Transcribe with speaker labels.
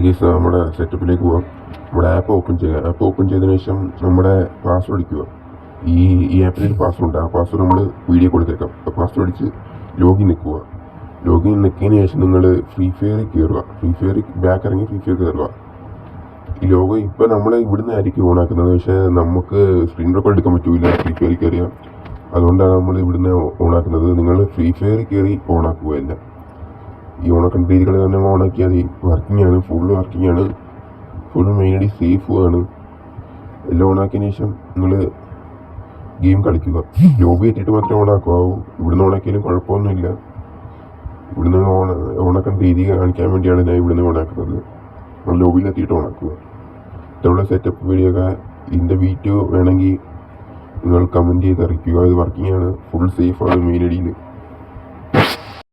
Speaker 1: Guys നമ്മുടെ സെറ്റപ്പിലേക്ക് പോവാം. നമ്മുടെ ആപ്പ് ഓപ്പൺ ചെയ്യുക. ആപ്പ് ഓപ്പൺ ചെയ്തതിനു ശേഷം നമ്മുടെ പാസ്വേഡ് അടിക്കുക. ഈ ആപ്പിൽ പാസ്വേഡ് ആ പാസ്വേഡ് നമ്മൾ വീഡിയോ കൊടുത്തേക്കാം. അപ്പോൾ പാസ്വേഡ് അടിച്ച് ലോഗിൻ നിൽക്കുക. ലോഗിൻ നിൽക്കിയതിന് ശേഷം നിങ്ങൾ ഫ്രീ ഫയറിൽ കയറുക. ഫ്രീ ഫയർ ബാക്ക് ഇറങ്ങി ഫ്രീ ഫയർ കയറുക. ഈ ലോഗോ ഇപ്പോൾ നമ്മൾ ഇവിടുന്ന് ആയിരിക്കും ഓണാക്കുന്നത്, പക്ഷേ നമുക്ക് സ്ക്രീൻ റെക്കോർഡ് എടുക്കാൻ പറ്റില്ല ഫ്രീ ഫയറിൽ കയറിയാൽ. അതുകൊണ്ടാണ് നമ്മൾ ഇവിടുന്ന് ഓണാക്കുന്നത്. നിങ്ങൾ ഫ്രീ ഫയറിൽ കയറി ഓണാക്കുകയല്ല. ഈ ഓണാക്കുന്ന രീതികൾ തന്നെ ഓണാക്കിയാൽ മതി. വർക്കിംഗ് ആണ്, ഫുൾ വർക്കിംഗ് ആണ്, ഫുൾ മെയിൻലി സേഫും ആണ്. എല്ലാം ഓണാക്കിയതിന് ശേഷം നിങ്ങൾ ഗെയിം കളിക്കുക. ലോബി എത്തിയിട്ട് മാത്രമേ ഓണാക്കാവൂ. ഇവിടുന്ന് ഓണാക്കിയാലും കുഴപ്പമൊന്നുമില്ല. ഇവിടുന്ന് ഓണാക്കുന്ന രീതി കാണിക്കാൻ വേണ്ടിയാണ് ഞാൻ ഇവിടുന്ന് ഓണാക്കുന്നത്. ലോബിയിൽ എത്തിയിട്ട് ഓണാക്കുക. ഇതോടെ സെറ്റപ്പ് വീഡിയോ ഒക്കെ ഇതിൻ്റെ വീഡിയോ വേണമെങ്കിൽ നിങ്ങൾ കമൻറ്റ് ചെയ്ത് അറിയിക്കുക. ഇത് വർക്കിംഗ് ആണ്, ഫുൾ സേഫാണ് മെയിൻ ഐഡിയിൽ.